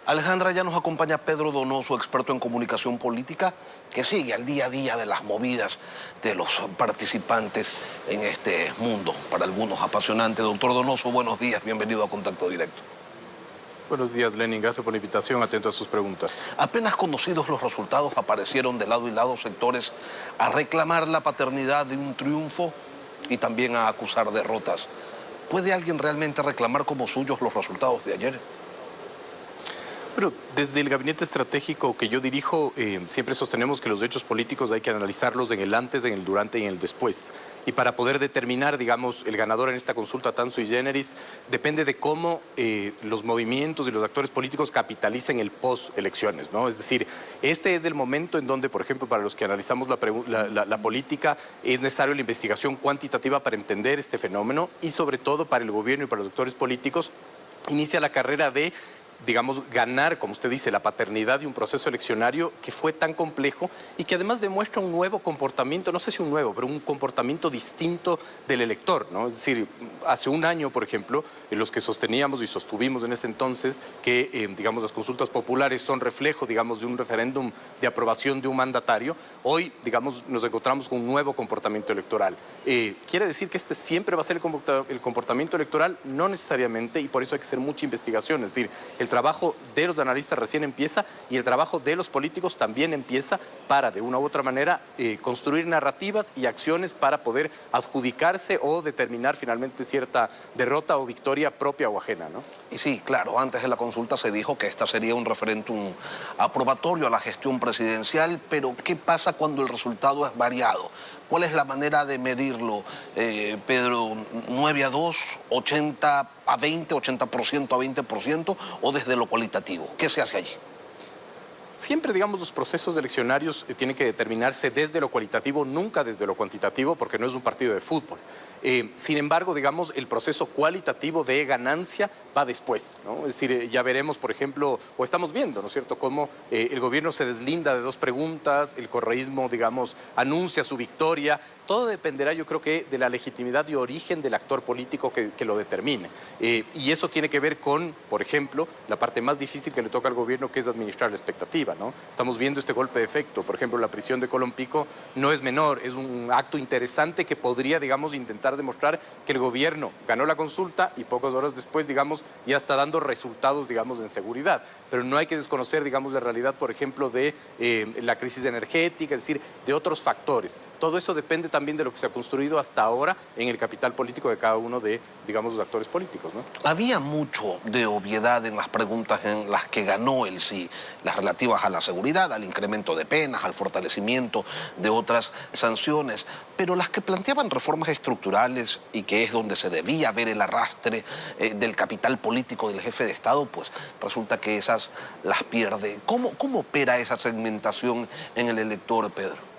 Alejandra, ya nos acompaña Pedro Donoso, experto en comunicación política, que sigue al día a día de las movidas de los participantes en este mundo, para algunos apasionante. Doctor Donoso, buenos días, bienvenido a Contacto Directo. Buenos días, Lenin. Gracias por la invitación. Atento a sus preguntas. Apenas conocidos los resultados, aparecieron de lado y lado sectores a reclamar la paternidad de un triunfo y también a acusar derrotas. ¿Puede alguien realmente reclamar como suyos los resultados de ayer? Bueno, desde el gabinete estratégico que yo dirijo, siempre sostenemos que los hechos políticos hay que analizarlos en el antes, en el durante y en el después. Y para poder determinar, digamos, el ganador en esta consulta tan sui generis, depende de cómo los movimientos y los actores políticos capitalicen el post-elecciones, ¿no? Es decir, este es el momento en donde, por ejemplo, para los que analizamos la política, es necesario la investigación cuantitativa para entender este fenómeno y, sobre todo, para el gobierno y para los actores políticos, inicia la carrera de, digamos, ganar, como usted dice, la paternidad de un proceso eleccionario que fue tan complejo y que además demuestra un nuevo comportamiento, no sé si un nuevo, pero un comportamiento distinto del elector, ¿no? Es decir, hace un año, por ejemplo, los que sosteníamos y sostuvimos en ese entonces que, digamos, las consultas populares son reflejo, digamos, de un referéndum de aprobación de un mandatario, hoy, digamos, nos encontramos con un nuevo comportamiento electoral. ¿Quiere decir que este siempre va a ser el comportamiento electoral? No necesariamente, y por eso hay que hacer mucha investigación, es decir, el trabajo de los analistas recién empieza y el trabajo de los políticos también empieza para, de una u otra manera, construir narrativas y acciones para poder adjudicarse o determinar finalmente cierta derrota o victoria propia o ajena, ¿no? Y sí, claro, antes de la consulta se dijo que esta sería un referéndum aprobatorio a la gestión presidencial, pero ¿qué pasa cuando el resultado es variado? ¿Cuál es la manera de medirlo, Pedro? ¿9-2, 80-20, 80% a 20% o desde lo cualitativo? ¿Qué se hace allí? Siempre, digamos, los procesos eleccionarios tienen que determinarse desde lo cualitativo, nunca desde lo cuantitativo, porque no es un partido de fútbol. Sin embargo, digamos, el proceso cualitativo de ganancia va después, ¿no? Es decir, ya veremos, por ejemplo, o estamos viendo, ¿no es cierto?, cómo el gobierno se deslinda de dos preguntas, el correísmo, digamos, anuncia su victoria. Todo dependerá, yo creo que, de la legitimidad y origen del actor político que lo determine. Y eso tiene que ver con, por ejemplo, la parte más difícil que le toca al gobierno, que es administrar la expectativa, ¿no? Estamos viendo este golpe de efecto. Por ejemplo, la prisión de Colón Pico no es menor, es un acto interesante que podría, digamos, intentar demostrar que el gobierno ganó la consulta y pocas horas después, digamos, ya está dando resultados, digamos, en seguridad. Pero no hay que desconocer, digamos, la realidad, por ejemplo, de la crisis energética, es decir, de otros factores. Todo eso depende también de lo que se ha construido hasta ahora en el capital político de cada uno de, digamos, los actores políticos, ¿no? Había mucho de obviedad en las preguntas en las que ganó el sí, las relativas a la seguridad, al incremento de penas, al fortalecimiento de otras sanciones, pero las que planteaban reformas estructurales y que es donde se debía ver el arrastre del capital político del jefe de Estado, pues resulta que esas las pierde. ¿Cómo opera esa segmentación en el elector, Pedro?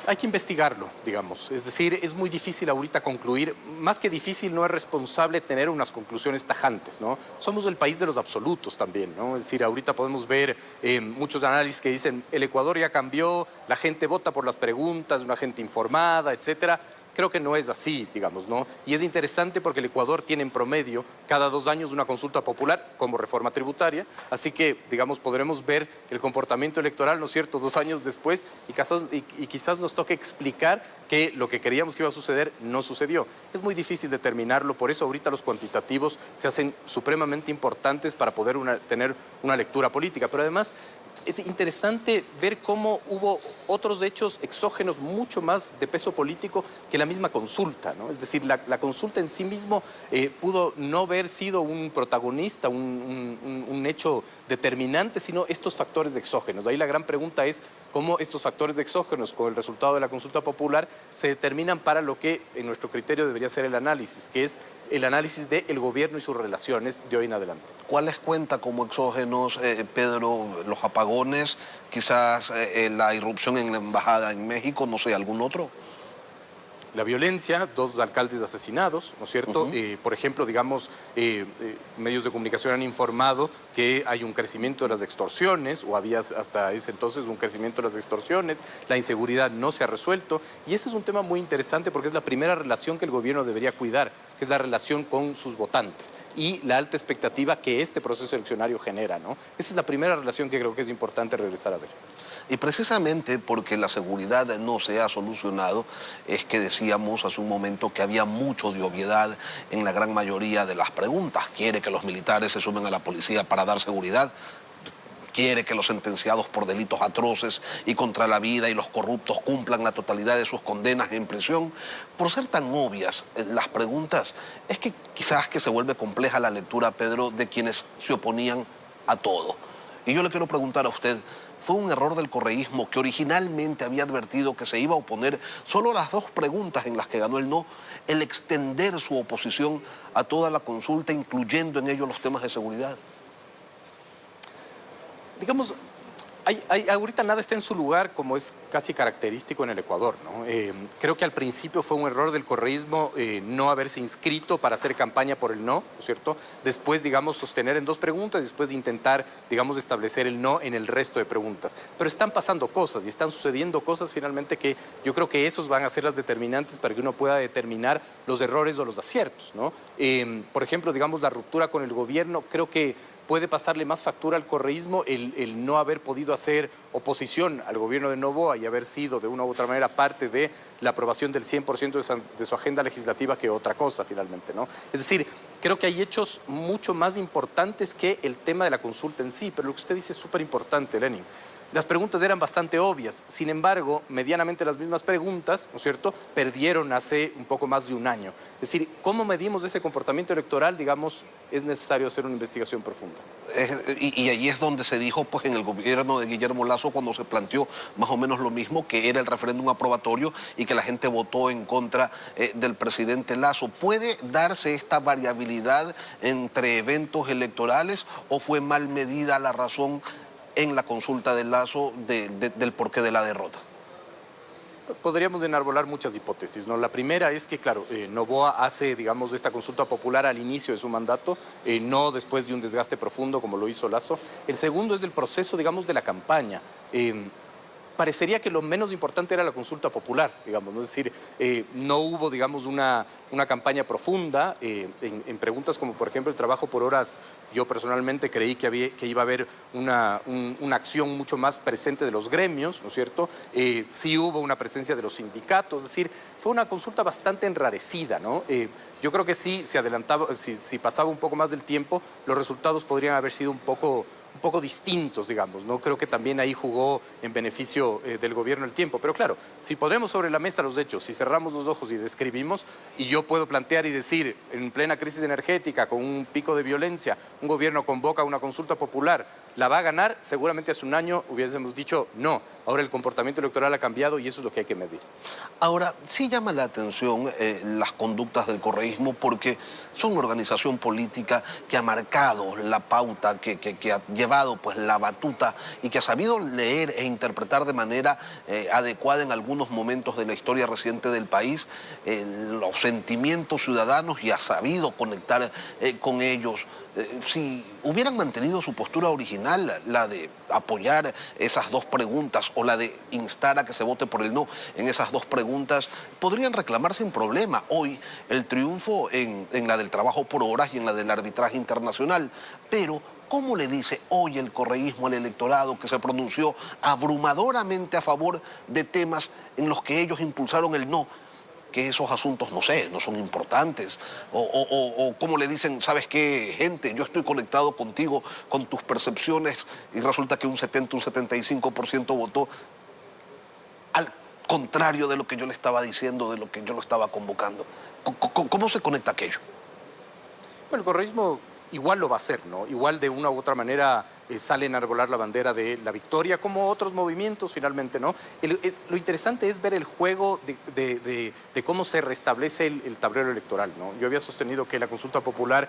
Hay que investigarlo, digamos. Es decir, es muy difícil ahorita concluir. Más que difícil, no es responsable tener unas conclusiones tajantes, ¿no? Somos el país de los absolutos también, ¿no? Es decir, ahorita podemos ver muchos análisis que dicen el Ecuador ya cambió, la gente vota por las preguntas, una gente informada, etcétera. Creo que no es así, digamos, ¿no? Y es interesante porque el Ecuador tiene en promedio cada 2 años una consulta popular como reforma tributaria, así que, digamos, podremos ver el comportamiento electoral, ¿no es cierto?, 2 años después y quizás nos toque explicar que lo que creíamos que iba a suceder no sucedió. Es muy difícil determinarlo, por eso ahorita los cuantitativos se hacen supremamente importantes para poder tener una lectura política, pero además es interesante ver cómo hubo otros hechos exógenos mucho más de peso político que la misma consulta, ¿no? Es decir, la consulta en sí mismo pudo no haber sido un protagonista, un hecho determinante, sino estos factores exógenos. Ahí la gran pregunta es cómo estos factores exógenos con el resultado de la consulta popular se determinan para lo que en nuestro criterio debería ser el análisis, que es el análisis del gobierno y sus relaciones de hoy en adelante. ¿Cuáles cuenta como exógenos, Pedro, los apagones, quizás la irrupción en la embajada en México, no sé, algún otro? La violencia, 2 alcaldes asesinados, ¿no es cierto? Por ejemplo, digamos, medios de comunicación han informado que hay un crecimiento de las extorsiones, o había hasta ese entonces un crecimiento de las extorsiones, la inseguridad no se ha resuelto, y ese es un tema muy interesante porque es la primera relación que el gobierno debería cuidar, que es la relación con sus votantes y la alta expectativa que este proceso eleccionario genera, ¿no? Esa es la primera relación que creo que es importante regresar a ver. Y precisamente porque la seguridad no se ha solucionado, es que decíamos hace un momento que había mucho de obviedad en la gran mayoría de las preguntas. ¿Quiere que los militares se sumen a la policía para dar seguridad? ¿Quiere que los sentenciados por delitos atroces y contra la vida y los corruptos cumplan la totalidad de sus condenas en prisión? Por ser tan obvias las preguntas, es que quizás que se vuelve compleja la lectura, Pedro, de quienes se oponían a todo. Y yo le quiero preguntar a usted, ¿fue un error del correísmo que originalmente había advertido que se iba a oponer solo a las dos preguntas en las que ganó el no, el extender su oposición a toda la consulta, incluyendo en ello los temas de seguridad? Digamos, ahorita nada está en su lugar, como es casi característico en el Ecuador, ¿no? Creo que al principio fue un error del correísmo no haberse inscrito para hacer campaña por el no, ¿no es cierto? Después, digamos, sostener en dos preguntas y después intentar, digamos, establecer el no en el resto de preguntas. Pero están pasando cosas y están sucediendo cosas finalmente que yo creo que esos van a ser las determinantes para que uno pueda determinar los errores o los aciertos, ¿no? Por ejemplo, digamos, la ruptura con el gobierno, creo que puede pasarle más factura al correísmo el no haber podido hacer oposición al gobierno de Noboa y haber sido de una u otra manera parte de la aprobación del 100% de su agenda legislativa que otra cosa finalmente, ¿no? Es decir, creo que hay hechos mucho más importantes que el tema de la consulta en sí, pero lo que usted dice es súper importante, Lenin. Las preguntas eran bastante obvias, sin embargo, medianamente las mismas preguntas, ¿no es cierto?, perdieron hace un poco más de un año. Es decir, ¿cómo medimos ese comportamiento electoral? Digamos, es necesario hacer una investigación profunda. Y allí es donde se dijo, pues en el gobierno de Guillermo Lasso, cuando se planteó más o menos lo mismo, que era el referéndum aprobatorio y que la gente votó en contra del presidente Lasso. ¿Puede darse esta variabilidad entre eventos electorales o fue mal medida la razón en la consulta de Lasso del porqué de la derrota? Podríamos enarbolar muchas hipótesis, ¿no? La primera es que, claro, Noboa hace, digamos, esta consulta popular al inicio de su mandato, no después de un desgaste profundo como lo hizo Lasso. El segundo es el proceso, digamos, de la campaña. Parecería que lo menos importante era la consulta popular, digamos, ¿no? Es decir, no hubo, digamos, una campaña profunda en preguntas como, por ejemplo, el trabajo por horas. Yo personalmente creí que iba a haber una acción mucho más presente de los gremios, ¿no es cierto? Sí hubo una presencia de los sindicatos, es decir, fue una consulta bastante enrarecida, ¿no? Yo creo que sí, se adelantaba, si pasaba un poco más del tiempo, los resultados podrían haber sido un poco distintos, digamos, ¿no? Creo que también ahí jugó en beneficio del gobierno el tiempo. Pero claro, si ponemos sobre la mesa los hechos, si cerramos los ojos y describimos, y yo puedo plantear y decir, en plena crisis energética, con un pico de violencia, un gobierno convoca una consulta popular, ¿la va a ganar? Seguramente hace un año hubiésemos dicho no. Ahora el comportamiento electoral ha cambiado y eso es lo que hay que medir. Ahora, sí llama la atención las conductas del correísmo porque son una organización política que ha marcado la pauta, que ha llevado pues, la batuta y que ha sabido leer e interpretar de manera adecuada en algunos momentos de la historia reciente del país los sentimientos ciudadanos y ha sabido conectar con ellos. Si hubieran mantenido su postura original, la de apoyar esas dos preguntas o la de instar a que se vote por el no en esas dos preguntas, podrían reclamar sin problema hoy el triunfo en la del trabajo por horas y en la del arbitraje internacional. Pero, ¿cómo le dice hoy el correísmo al electorado que se pronunció abrumadoramente a favor de temas en los que ellos impulsaron el no? Que esos asuntos, no sé, no son importantes. O como le dicen, ¿sabes qué, gente? Yo estoy conectado contigo, con tus percepciones, y resulta que un 70, un 75% votó al contrario de lo que yo le estaba diciendo, de lo que yo lo estaba convocando. ¿Cómo se conecta aquello? Bueno, el correísmo igual lo va a hacer, ¿no? Igual de una u otra manera sale a enarbolar la bandera de la victoria, como otros movimientos finalmente, ¿no? Lo interesante es ver el juego de cómo se restablece el tablero electoral, ¿no? Yo había sostenido que la consulta popular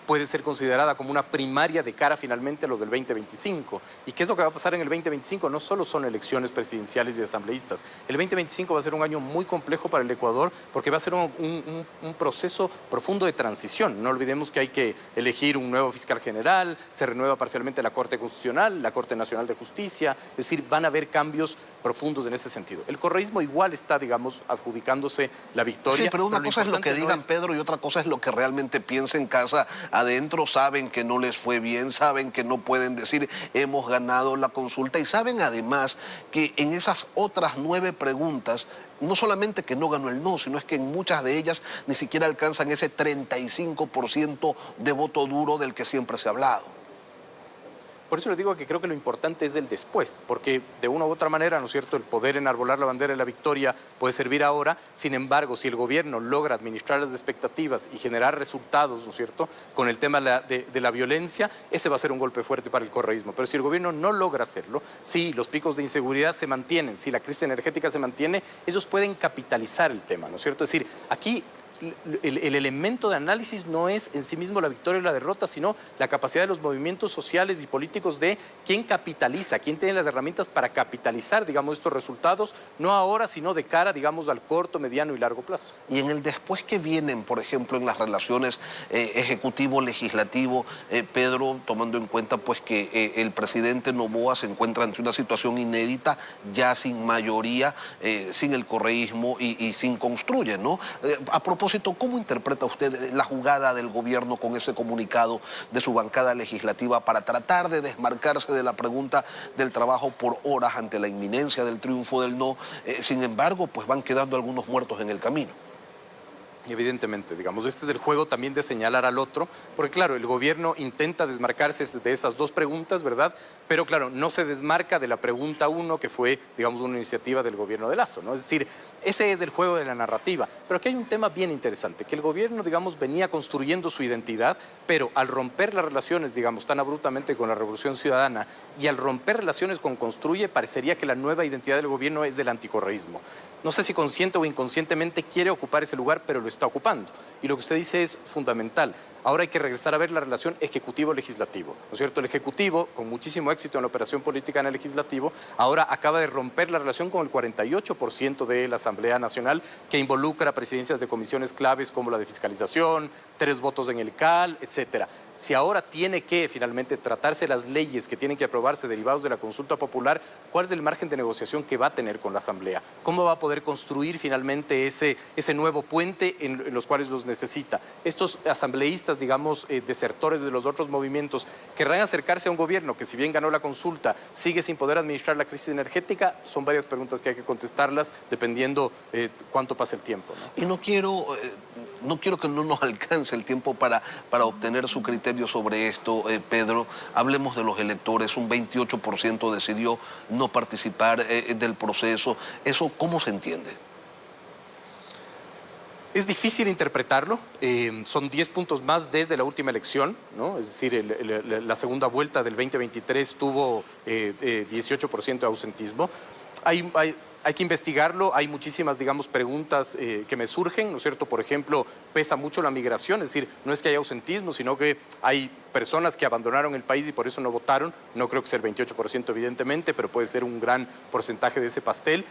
puede ser considerada como una primaria de cara finalmente a lo del 2025. ¿Y qué es lo que va a pasar en el 2025? No solo son elecciones presidenciales y asambleístas. El 2025 va a ser un año muy complejo para el Ecuador porque va a ser un proceso profundo de transición. No olvidemos que hay que elegir un nuevo fiscal general, se renueva parcialmente la Corte Constitucional, la Corte Nacional de Justicia, es decir, van a haber cambios profundos en ese sentido. El correísmo igual está, digamos, adjudicándose la victoria. Sí, pero una cosa es lo que digan, no es... Pedro, y otra cosa es lo que realmente piensa en casa adentro. Saben que no les fue bien, saben que no pueden decir hemos ganado la consulta y saben además que en esas otras 9 preguntas no solamente que no ganó el no, sino es que en muchas de ellas ni siquiera alcanzan ese 35% de voto duro del que siempre se ha hablado. Por eso les digo que creo que lo importante es el después, porque de una u otra manera, ¿no es cierto?, el poder enarbolar la bandera de la victoria puede servir ahora. Sin embargo, si el gobierno logra administrar las expectativas y generar resultados, ¿no es cierto?, con el tema de la violencia, ese va a ser un golpe fuerte para el correísmo. Pero si el gobierno no logra hacerlo, si los picos de inseguridad se mantienen, si la crisis energética se mantiene, ellos pueden capitalizar el tema, ¿no es cierto? Es decir, aquí el elemento de análisis no es en sí mismo la victoria o la derrota, sino la capacidad de los movimientos sociales y políticos de quién capitaliza, quién tiene las herramientas para capitalizar, digamos, estos resultados, no ahora, sino de cara, digamos, al corto, mediano y largo plazo. Y en el después que vienen, por ejemplo, en las relaciones ejecutivo-legislativo, Pedro, tomando en cuenta pues que el presidente Noboa se encuentra ante una situación inédita, ya sin mayoría, sin el correísmo y sin construye, ¿no? A propósito, ¿cómo interpreta usted la jugada del gobierno con ese comunicado de su bancada legislativa para tratar de desmarcarse de la pregunta del trabajo por horas ante la inminencia del triunfo del no? Sin embargo, pues van quedando algunos muertos en el camino. Evidentemente, digamos, este es el juego también de señalar al otro, porque claro, el gobierno intenta desmarcarse de esas 2 preguntas, ¿verdad? Pero claro, no se desmarca de la pregunta 1, que fue, digamos, una iniciativa del gobierno de Lasso, ¿no? Es decir, ese es el juego de la narrativa. Pero aquí hay un tema bien interesante, que el gobierno, digamos, venía construyendo su identidad, pero al romper las relaciones, digamos, tan abruptamente con la Revolución Ciudadana y al romper relaciones con Construye, parecería que la nueva identidad del gobierno es del anticorreísmo. No sé si consciente o inconscientemente quiere ocupar ese lugar, pero lo está ocupando. Y lo que usted dice es fundamental. Ahora hay que regresar a ver la relación ejecutivo-legislativo, ¿no es cierto? El Ejecutivo, con muchísimo éxito en la operación política en el Legislativo, ahora acaba de romper la relación con el 48% de la Asamblea Nacional, que involucra presidencias de comisiones claves como la de fiscalización, 3 votos en el CAL, etcétera. Si ahora tiene que finalmente tratarse las leyes que tienen que aprobarse derivados de la consulta popular, ¿cuál es el margen de negociación que va a tener con la Asamblea? ¿Cómo va a poder construir finalmente ese nuevo puente en los cuales los necesita? Estos asambleístas, digamos, desertores de los otros movimientos, ¿querrán acercarse a un gobierno que, si bien ganó la consulta, sigue sin poder administrar la crisis energética? Son varias preguntas que hay que contestarlas dependiendo cuánto pase el tiempo, ¿no? Y no quiero que no nos alcance el tiempo para obtener su criterio sobre esto, Pedro. Hablemos de los electores. Un 28% decidió no participar del proceso. ¿Eso cómo se entiende? Es difícil interpretarlo, son 10 puntos más desde la última elección, ¿no? Es decir, la segunda vuelta del 2023 tuvo 18% de ausentismo. Hay que investigarlo, hay muchísimas, digamos, preguntas que me surgen, ¿no es cierto? Por ejemplo, pesa mucho la migración, es decir, no es que haya ausentismo, sino que hay personas que abandonaron el país y por eso no votaron. No creo que sea el 28% evidentemente, pero puede ser un gran porcentaje de ese pastel.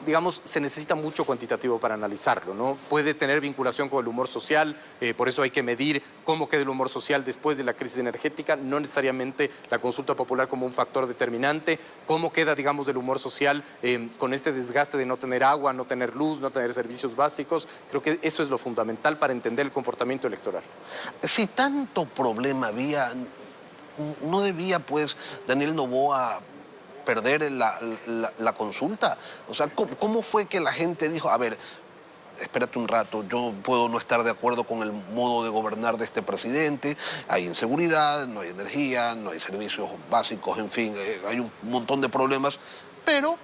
Digamos, se necesita mucho cuantitativo para analizarlo, ¿no? Puede tener vinculación con el humor social, por eso hay que medir cómo queda el humor social después de la crisis energética, no necesariamente la consulta popular como un factor determinante, cómo queda, digamos, el humor social con este desgaste de no tener agua, no tener luz, no tener servicios básicos. Creo que eso es lo fundamental para entender el comportamiento electoral. Si tanto problema había, ¿no debía, pues, Daniel Noboa perder la consulta? O sea, ¿cómo fue que la gente dijo, a ver, espérate un rato, yo puedo no estar de acuerdo con el modo de gobernar de este presidente, hay inseguridad, no hay energía, no hay servicios básicos, en fin, hay un montón de problemas, pero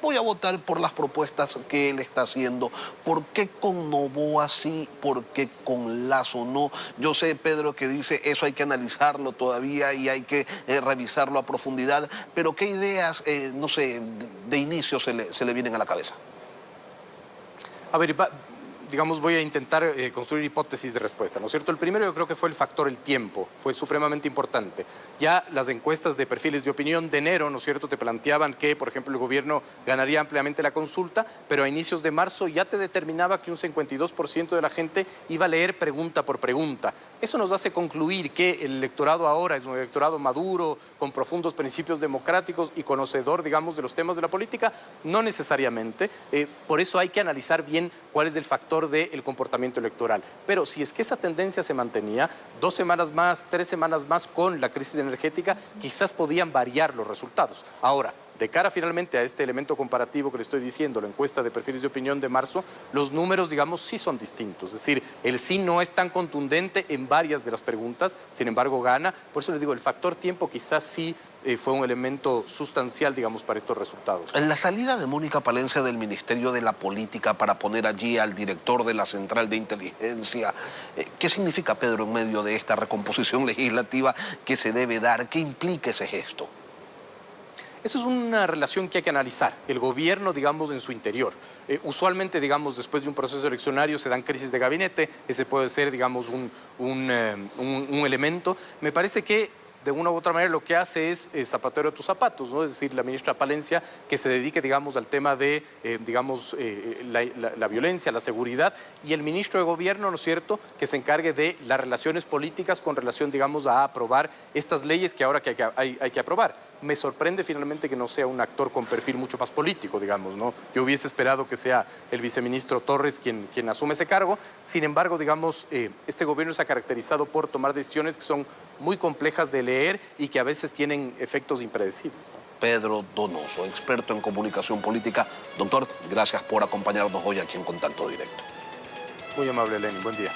voy a votar por las propuestas que él está haciendo? ¿Por qué con Noboa sí? ¿Por qué con Lasso no? Yo sé, Pedro, que dice eso hay que analizarlo todavía y hay que revisarlo a profundidad, pero ¿qué ideas, no sé, de inicio se le vienen a la cabeza? A ver, digamos, voy a intentar construir hipótesis de respuesta, ¿no es cierto? El primero yo creo que fue el factor el tiempo, fue supremamente importante. Ya las encuestas de perfiles de opinión de enero, ¿no es cierto?, te planteaban que, por ejemplo, el gobierno ganaría ampliamente la consulta, pero a inicios de marzo ya te determinaba que un 52% de la gente iba a leer pregunta por pregunta. Eso nos hace concluir que el electorado ahora es un electorado maduro, con profundos principios democráticos y conocedor, digamos, de los temas de la política. No necesariamente. Por eso hay que analizar bien cuál es el factor del comportamiento electoral. Pero si es que esa tendencia se mantenía, 2 semanas más, 3 semanas más con la crisis energética, quizás podían variar los resultados. Ahora, de cara finalmente a este elemento comparativo que le estoy diciendo, la encuesta de perfiles de opinión de marzo, los números, digamos, sí son distintos. Es decir, el sí no es tan contundente en varias de las preguntas, sin embargo gana. Por eso le digo, el factor tiempo quizás sí fue un elemento sustancial, digamos, para estos resultados. En la salida de Mónica Palencia del Ministerio de la Política para poner allí al director de la Central de Inteligencia, ¿qué significa, Pedro, en medio de esta recomposición legislativa que se debe dar? ¿Qué implica ese gesto? Eso es una relación que hay que analizar, el gobierno, digamos, en su interior. Usualmente, digamos, después de un proceso eleccionario se dan crisis de gabinete, ese puede ser, digamos, un elemento. Me parece que de una u otra manera lo que hace es zapatero de tus zapatos, ¿no? Es decir, la ministra Palencia que se dedique, digamos, al tema de, la violencia, la seguridad, y el ministro de Gobierno, ¿no es cierto?, que se encargue de las relaciones políticas con relación, digamos, a aprobar estas leyes que ahora hay que aprobar. Me sorprende finalmente que no sea un actor con perfil mucho más político, digamos, ¿no? Yo hubiese esperado que sea el viceministro Torres quien asume ese cargo. Sin embargo, digamos, este gobierno se ha caracterizado por tomar decisiones que son muy complejas de leer y que a veces tienen efectos impredecibles, ¿no? Pedro Donoso, experto en comunicación política. Doctor, gracias por acompañarnos hoy aquí en Contacto Directo. Muy amable, Lenin. Buen día.